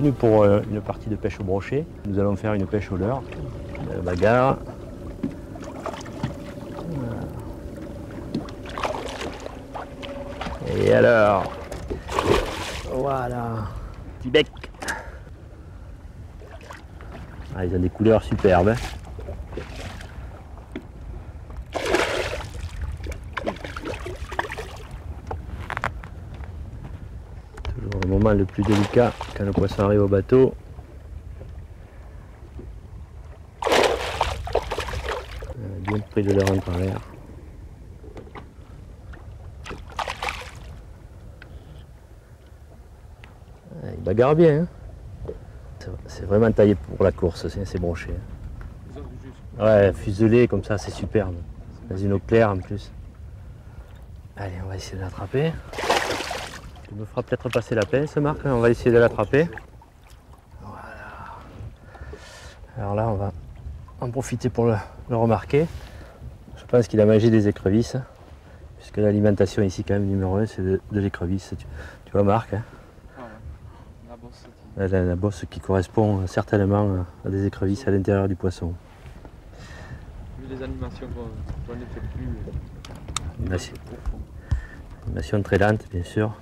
venu pour une partie de pêche au brochet. Nous allons faire une pêche au leurre. Bagarre. Et alors, voilà, petit bec. Ah, ils ont des couleurs superbes. Hein. Toujours le moment le plus délicat quand le poisson arrive au bateau. Bien pris de leur en travers. Il bagarre bien. Hein. C'est vraiment taillé pour la course, ces brochets. Ouais, fuselé comme ça, c'est superbe. Dans une eau claire en plus. Allez, on va essayer de l'attraper. Tu me feras peut-être passer la pince, Marc. On va essayer de l'attraper. Voilà. Alors là, on va en profiter pour le remarquer. Je pense qu'il a mangé des écrevisses. Puisque l'alimentation ici, quand même, numéro 1, c'est de l'écrevisse. Tu vois, Marc hein. La bosse qui correspond certainement à des écrevisses à l'intérieur du poisson. Vu les animations qu'on effectue. Animation très lente, bien sûr.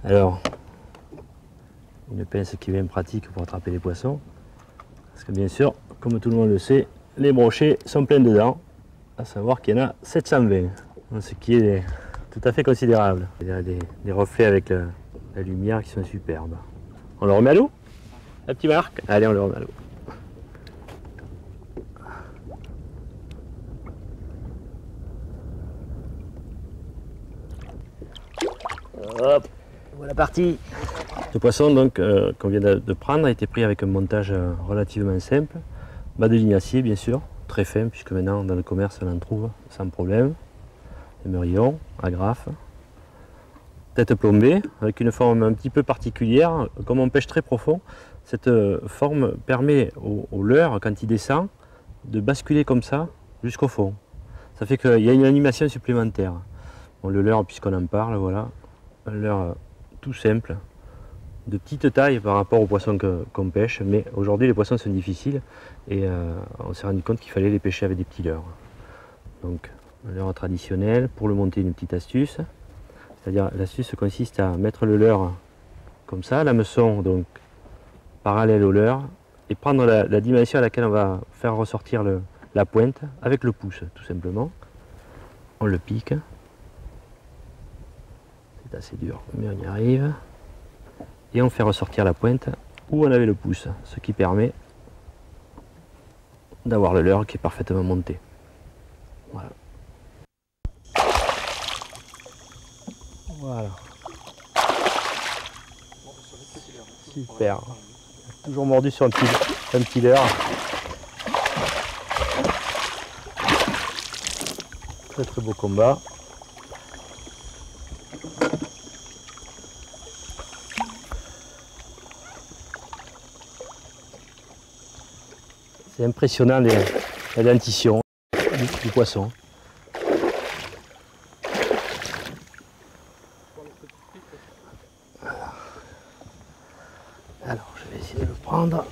Alors, une pince qui est bien pratique pour attraper les poissons. Parce que bien sûr, comme tout le monde le sait, les brochets sont pleins de dents. À savoir qu'il y en a 720, ce qui est tout à fait considérable. Il y a des reflets avec la lumière qui sont superbes. On le remet à l'eau? Un petit Marc? Allez, on le remet à l'eau. Hop, voilà parti. Le poisson donc qu'on vient de prendre a été pris avec un montage relativement simple. Bas de lignacier bien sûr, très fin puisque maintenant dans le commerce on en trouve sans problème. Émerillon, agrafe. Tête plombée avec une forme un petit peu particulière. Comme on pêche très profond, cette forme permet au leurre, quand il descend, de basculer comme ça jusqu'au fond. Ça fait qu'il y a une animation supplémentaire. Bon, le leurre, puisqu'on en parle, voilà, un leurre tout simple, de petite taille par rapport aux poissons qu'on pêche, mais aujourd'hui les poissons sont difficiles et on s'est rendu compte qu'il fallait les pêcher avec des petits leurres. Donc, un leurre traditionnel, pour le monter, une petite astuce. C'est-à-dire l'astuce consiste à mettre le leurre comme ça, l'hameçon donc parallèle au leurre, et prendre la dimension à laquelle on va faire ressortir la pointe avec le pouce tout simplement. On le pique. C'est assez dur, mais on y arrive. Et on fait ressortir la pointe où on avait le pouce, ce qui permet d'avoir le leurre qui est parfaitement monté. Voilà. Voilà. Super. Toujours mordu sur un petit leurre. Très très beau combat. C'est impressionnant la dentition du poisson. Alors, je vais essayer de le prendre.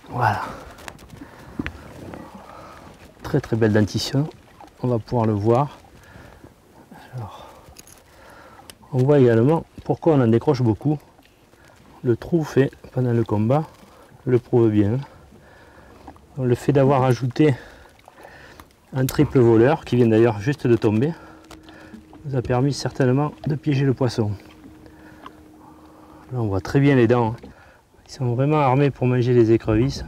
Voilà. Très très belle dentition. On va pouvoir le voir. Alors, on voit également pourquoi on en décroche beaucoup. Le trou fait pendant le combat le prouve bien. Le fait d'avoir ajouté un triple voleur, qui vient d'ailleurs juste de tomber, nous a permis certainement de piéger le poisson. Là on voit très bien les dents. Ils sont vraiment armés pour manger les écrevisses.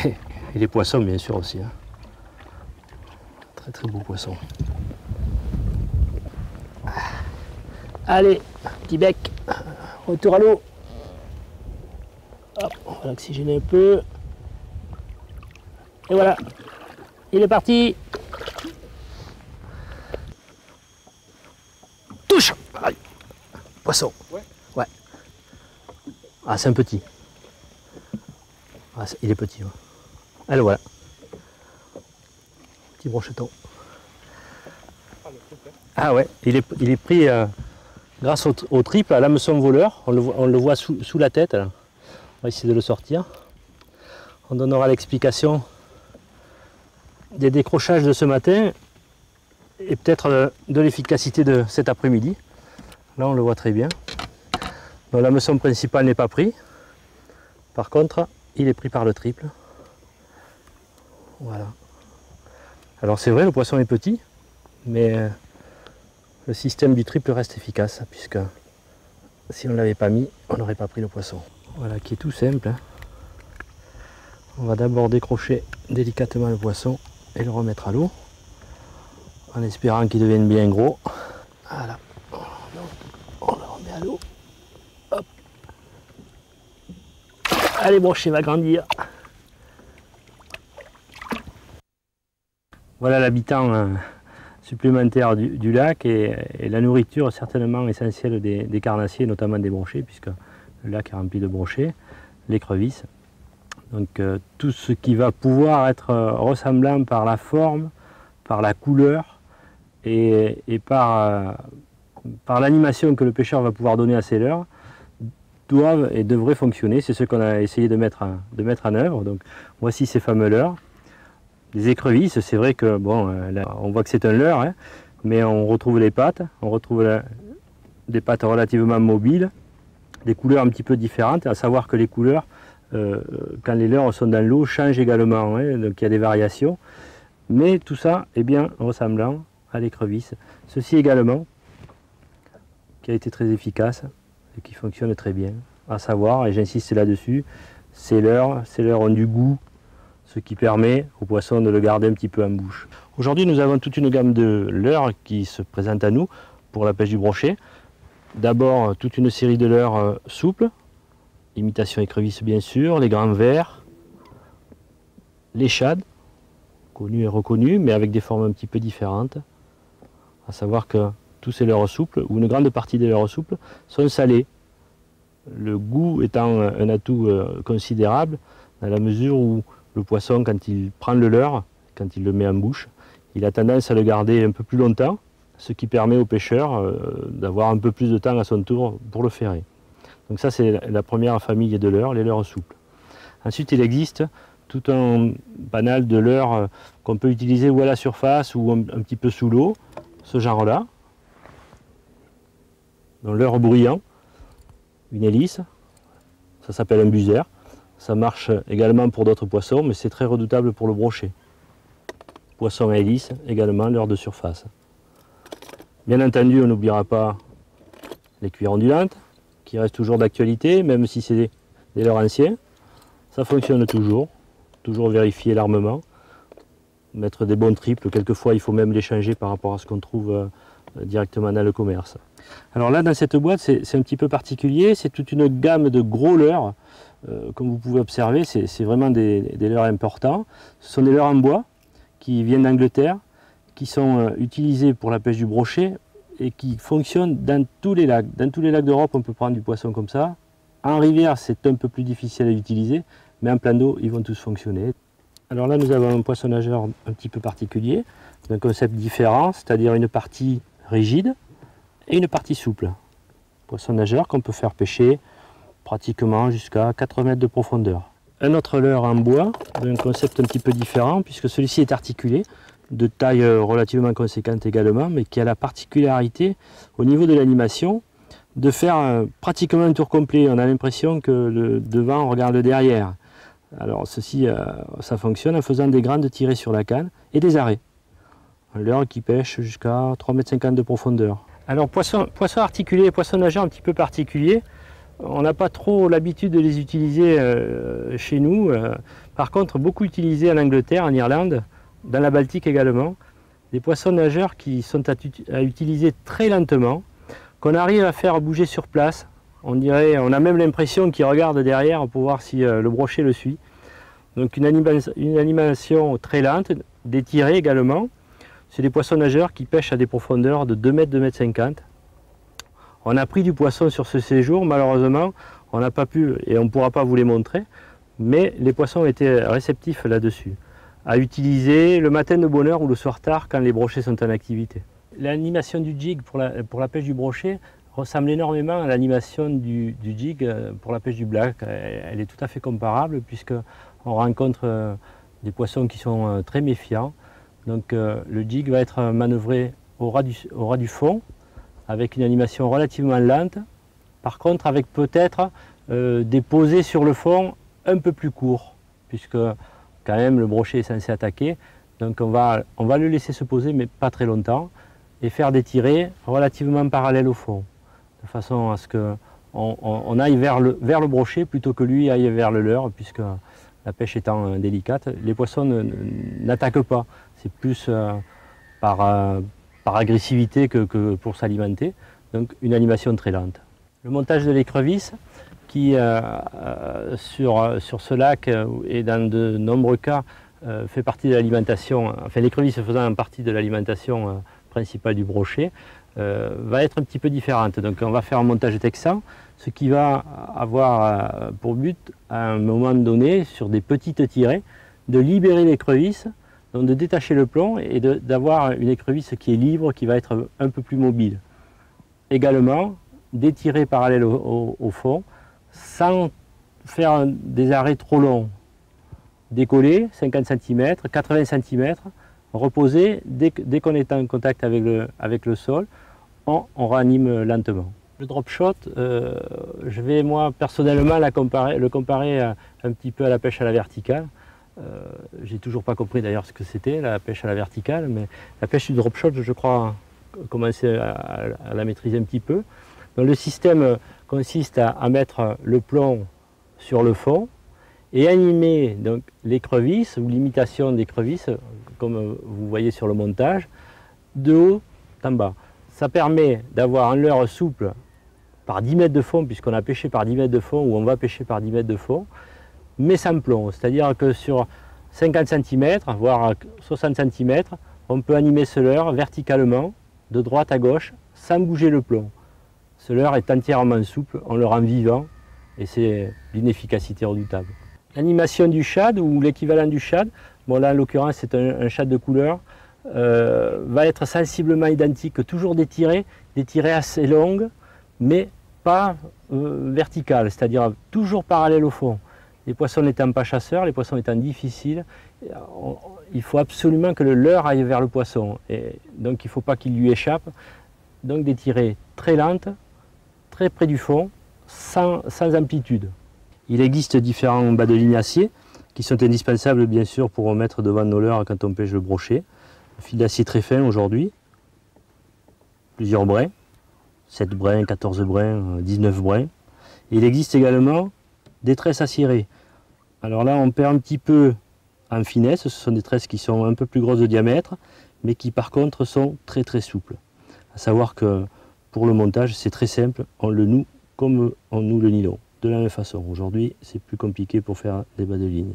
Et les poissons bien sûr aussi. Très très beau poisson. Allez, petit bec, retour à l'eau. Hop, on va l'oxygéner un peu. Et voilà, il est parti. Touche. Aïe. Poisson. Ouais. Ouais. Ah, c'est un petit. Ah, il est petit. Ouais. Allez, voilà. Petit brocheton. Ah, Ah ouais, il est pris grâce au triple à l'hameçon voleur. On le voit sous la tête. Là. On va essayer de le sortir. On donnera l'explication des décrochages de ce matin et peut-être de l'efficacité de cet après-midi. Là on le voit très bien. L'hameçon principal n'est pas pris. Par contre, il est pris par le triple. Voilà. Alors c'est vrai, le poisson est petit, mais le système du triple reste efficace, puisque si on ne l'avait pas mis, on n'aurait pas pris le poisson. Voilà, qui est tout simple. Hein. On va d'abord décrocher délicatement le poisson et le remettre à l'eau, en espérant qu'il devienne bien gros. Voilà. On le remet à l'eau. Hop. Allez, brochet va grandir. Voilà l'habitant supplémentaire du lac et la nourriture certainement essentielle des carnassiers, notamment des brochets, puisque le lac est rempli de brochets, l'écrevisse. Donc tout ce qui va pouvoir être ressemblant par la forme, par la couleur et par l'animation que le pêcheur va pouvoir donner à ses leurres, doivent et devraient fonctionner. C'est ce qu'on a essayé de mettre en œuvre. Donc voici ces fameux leurres. Les écrevisses, c'est vrai que bon, là, on voit que c'est un leurre, hein, mais on retrouve les pattes, on retrouve des pattes relativement mobiles, des couleurs un petit peu différentes, à savoir que les couleurs, quand les leurres sont dans l'eau, changent également, hein, donc il y a des variations, mais tout ça est bien ressemblant à l'écrevisse. Ceci également, qui a été très efficace et qui fonctionne très bien, à savoir, et j'insiste là-dessus, ces leurres ont du goût, ce qui permet au poisson de le garder un petit peu en bouche. Aujourd'hui, nous avons toute une gamme de leurres qui se présentent à nous pour la pêche du brochet. D'abord, toute une série de leurres souples, imitation écrevisse bien sûr, les grands verts, les shad, connus et reconnus, mais avec des formes un petit peu différentes. À savoir que tous ces leurres souples, ou une grande partie des leurres souples, sont salés. Le goût étant un atout considérable, dans la mesure où le poisson, quand il prend le leurre, quand il le met en bouche, il a tendance à le garder un peu plus longtemps, ce qui permet au pêcheur d'avoir un peu plus de temps à son tour pour le ferrer. Donc ça, c'est la première famille de leurres, les leurres souples. Ensuite, il existe tout un panel de leurres qu'on peut utiliser ou à la surface ou un petit peu sous l'eau, ce genre-là. Donc leurre bruyant, une hélice, ça s'appelle un buzzer. Ça marche également pour d'autres poissons, mais c'est très redoutable pour le brochet. Poisson à hélice, également leurre de surface. Bien entendu, on n'oubliera pas les cuirs ondulantes, qui restent toujours d'actualité, même si c'est des leurres anciens. Ça fonctionne toujours vérifier l'armement, mettre des bons triples, quelquefois il faut même les changer par rapport à ce qu'on trouve directement dans le commerce. Alors là, dans cette boîte, c'est un petit peu particulier, c'est toute une gamme de gros leurres. Comme vous pouvez observer, c'est vraiment des leurres importants. Ce sont des leurres en bois qui viennent d'Angleterre, qui sont utilisés pour la pêche du brochet et qui fonctionnent dans tous les lacs. Dans tous les lacs d'Europe, on peut prendre du poisson comme ça. En rivière, c'est un peu plus difficile à utiliser, mais en plan d'eau, ils vont tous fonctionner. Alors là, nous avons un poisson nageur un petit peu particulier, d'un concept différent, c'est-à-dire une partie rigide et une partie souple. Poisson nageur qu'on peut faire pêcher pratiquement jusqu'à 4 mètres de profondeur. Un autre leurre en bois, d'un concept un petit peu différent, puisque celui-ci est articulé, de taille relativement conséquente également, mais qui a la particularité, au niveau de l'animation, de faire pratiquement un tour complet. On a l'impression que le devant regarde le derrière. Alors ceci, ça fonctionne en faisant des grandes tirées sur la canne et des arrêts. Un leurre qui pêche jusqu'à 3,50 m de profondeur. Alors poisson articulé, poisson nageur un petit peu particulier, on n'a pas trop l'habitude de les utiliser chez nous. Par contre, beaucoup utilisés en Angleterre, en Irlande, dans la Baltique également. Des poissons nageurs qui sont à utiliser très lentement, qu'on arrive à faire bouger sur place. On a même l'impression qu'ils regardent derrière pour voir si le brochet le suit. Donc une animation très lente, d'étirée également. C'est des poissons nageurs qui pêchent à des profondeurs de 2 mètres, 2,50 m. On a pris du poisson sur ce séjour, malheureusement, on n'a pas pu, et on ne pourra pas vous les montrer, mais les poissons étaient réceptifs là-dessus, à utiliser le matin de bonne heure ou le soir tard quand les brochets sont en activité. L'animation du jig pour la pêche du brochet ressemble énormément à l'animation du jig pour la pêche du black. Elle est tout à fait comparable puisqu'on rencontre des poissons qui sont très méfiants. Donc le jig va être manœuvré au ras du fond avec une animation relativement lente. Par contre avec peut-être des posées sur le fond un peu plus courts puisque quand même le brochet est censé attaquer. Donc on va le laisser se poser mais pas très longtemps et faire des tirées relativement parallèles au fond, de façon à ce qu'on aille vers le brochet plutôt que lui aille vers le leurre, puisque la pêche étant délicate, les poissons n'attaquent pas, c'est plus par agressivité que pour s'alimenter, donc une animation très lente. Le montage de l'écrevisse, qui sur ce lac et dans de nombreux cas fait partie de l'alimentation, enfin l'écrevisse faisant partie de l'alimentation principale du brochet, va être un petit peu différente. Donc on va faire un montage texan, ce qui va avoir pour but, à un moment donné, sur des petites tirées, de libérer l'écrevisse, donc de détacher le plomb et d'avoir une écrevisse qui est libre, qui va être un peu plus mobile. Également, des tirées parallèles au fond, sans faire des arrêts trop longs. Décoller 50 cm, 80 cm, reposer, dès qu'on est en contact avec le sol, on ranime lentement. Le drop shot, je vais moi personnellement le comparer un petit peu à la pêche à la verticale. J'ai toujours pas compris d'ailleurs ce que c'était la pêche à la verticale, mais la pêche du drop shot, je crois commencer à la maîtriser un petit peu. Donc, le système consiste à mettre le plomb sur le fond et animer donc l'écrevisse ou l'imitation d'écrevisse, comme vous voyez sur le montage, de haut en bas. Ça permet d'avoir un leurre souple par 10 mètres de fond, puisqu'on a pêché par 10 mètres de fond, ou on va pêcher par 10 mètres de fond, mais sans plomb. C'est-à-dire que sur 50 cm, voire 60 cm, on peut animer ce leurre verticalement, de droite à gauche, sans bouger le plomb. Ce leurre est entièrement souple, on le rend vivant, et c'est d'une efficacité redoutable. L'animation du shad, ou l'équivalent du shad, bon là en l'occurrence c'est un shad de couleur, va être sensiblement identique, toujours des tirées assez longues, mais pas verticales, c'est-à-dire toujours parallèles au fond. Les poissons n'étant pas chasseurs, les poissons étant difficiles, il faut absolument que le leurre aille vers le poisson, et donc il ne faut pas qu'il lui échappe. Donc des tirées très lentes, très près du fond, sans amplitude. Il existe différents bas de ligne acier qui sont indispensables bien sûr pour mettre devant nos leurres quand on pêche le brochet. Un fil d'acier très fin aujourd'hui, plusieurs brins, 7 brins, 14 brins, 19 brins. Et il existe également des tresses acérées. Alors là on perd un petit peu en finesse, ce sont des tresses qui sont un peu plus grosses de diamètre, mais qui par contre sont très très souples. À savoir que pour le montage c'est très simple, on le noue comme on noue le nylon. De la même façon, aujourd'hui c'est plus compliqué pour faire des bas de ligne.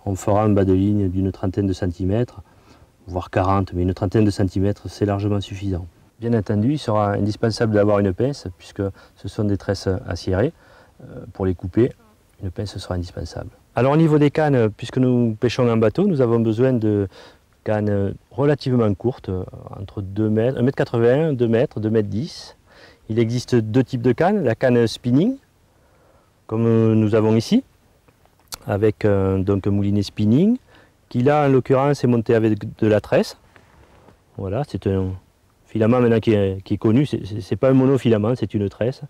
On fera un bas de ligne d'une trentaine de centimètres, voire 40, mais une trentaine de centimètres c'est largement suffisant. Bien entendu, il sera indispensable d'avoir une pince, puisque ce sont des tresses acérées. Pour les couper, une pince sera indispensable. Alors au niveau des cannes, puisque nous pêchons en bateau, nous avons besoin de cannes relativement courtes, entre 2 mètres, 1,80 m, 2 mètres, 2 mètres 10. Il existe deux types de cannes, la canne spinning, comme nous avons ici, avec donc un moulinet spinning, qui là en l'occurrence est monté avec de la tresse. Voilà, c'est un filament maintenant qui est connu, c'est pas un monofilament, c'est une tresse.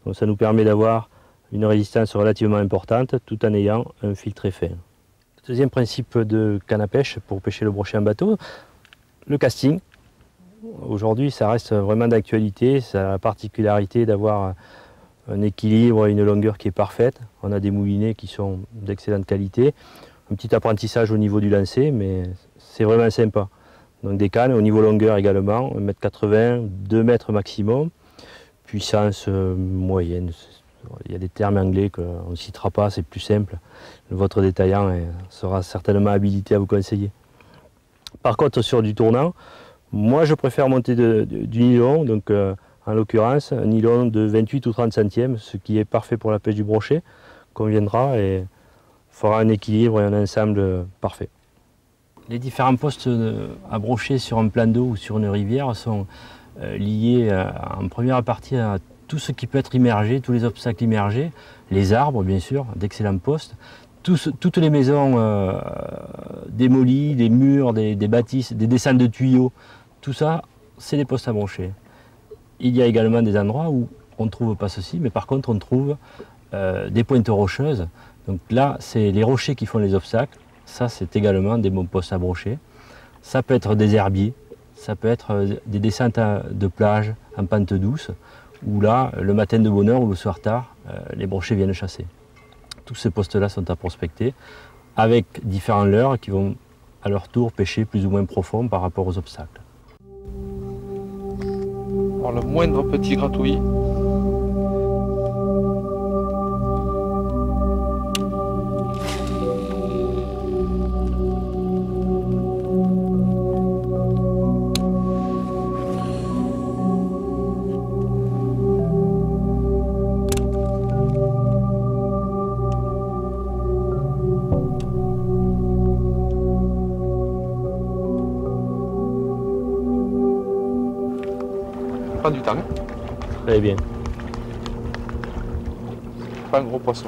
Donc ça nous permet d'avoir une résistance relativement importante tout en ayant un fil très fin. Deuxième principe de canne à pêche pour pêcher le brochet en bateau, le casting. Aujourd'hui ça reste vraiment d'actualité, ça a la particularité d'avoir un équilibre et une longueur qui est parfaite. On a des moulinets qui sont d'excellente qualité, un petit apprentissage au niveau du lancer, mais c'est vraiment sympa. Donc des cannes au niveau longueur également, 1,80 m, 2 mètres maximum, puissance moyenne. Il y a des termes anglais qu'on ne citera pas, c'est plus simple. Votre détaillant sera certainement habilité à vous conseiller. Par contre sur du tournant, moi je préfère monter du nylon, donc en l'occurrence un nylon de 28 ou 30 centièmes, ce qui est parfait pour la pêche du brochet, conviendra et fera un équilibre et un ensemble parfait. Les différents postes à brocher sur un plan d'eau ou sur une rivière sont liés en première partie à tout ce qui peut être immergé, tous les obstacles immergés, les arbres bien sûr, d'excellents postes, toutes les maisons démolies, des murs, des bâtisses, des dessins de tuyaux, tout ça, c'est des postes à brocher. Il y a également des endroits où on ne trouve pas ceci, mais par contre on trouve des pointes rocheuses. Donc là, c'est les rochers qui font les obstacles. Ça, c'est également des bons postes à brocher. Ça peut être des herbiers, ça peut être des descentes de plage en pente douce, où là, le matin de bonne heure ou le soir tard, les brochers viennent chasser. Tous ces postes-là sont à prospecter, avec différents leurres qui vont à leur tour pêcher plus ou moins profond par rapport aux obstacles. Alors, le moindre petit gratouillis. Du temps. Très bien. Pas un gros poisson.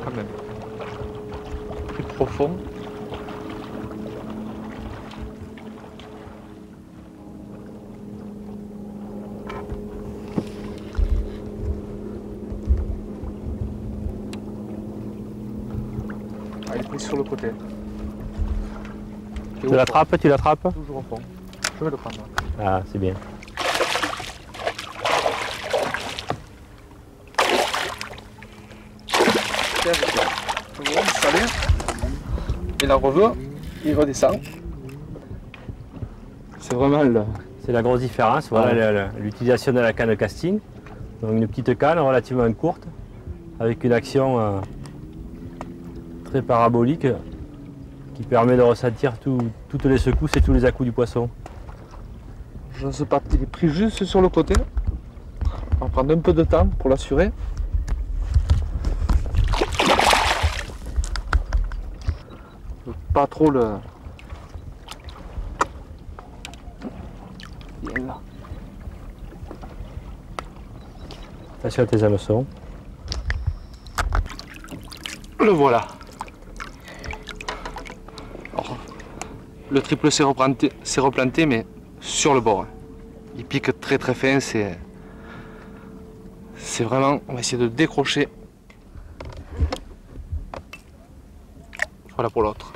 Quand même. Plus profond. Ah, il est pris sur le côté. Tu l'attrapes, tu l'attrapes? Toujours au fond. Je vais le prendre. Ah, c'est bien. Et la reveut, il redescend. C'est vraiment C'est la grosse différence. Voilà l'utilisation de la canne casting. Donc une petite canne relativement courte, avec une action très parabolique qui permet de ressentir toutes les secousses et tous les à-coups du poisson. Je ne sais pas, il est pris juste sur le côté. On va prendre un peu de temps pour l'assurer. Pas trop le... Il est là. Attention à tes hameçons. Le voilà. Alors, le triple s'est replanté, mais sur le bord. Il pique très très fin, c'est vraiment... On va essayer de décrocher. Voilà pour l'autre.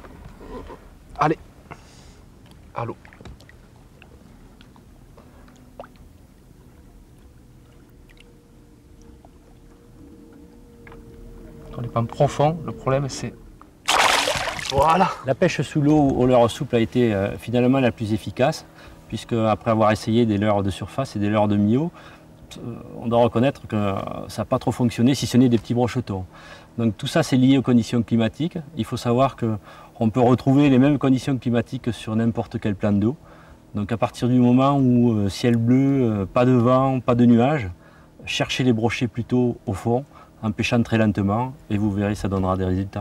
Allez, à l'eau. On n'est pas profond, le problème c'est... Voilà. La pêche sous l'eau au leurre souple a été finalement la plus efficace, puisque après avoir essayé des leurres de surface et des leurres de mi-eau, on doit reconnaître que ça n'a pas trop fonctionné, si ce n'est des petits brochetons. Donc tout ça c'est lié aux conditions climatiques. Il faut savoir qu'on peut retrouver les mêmes conditions climatiques sur n'importe quel plan d'eau. Donc à partir du moment où ciel bleu, pas de vent, pas de nuages, cherchez les brochets plutôt au fond, en pêchant très lentement, et vous verrez, ça donnera des résultats.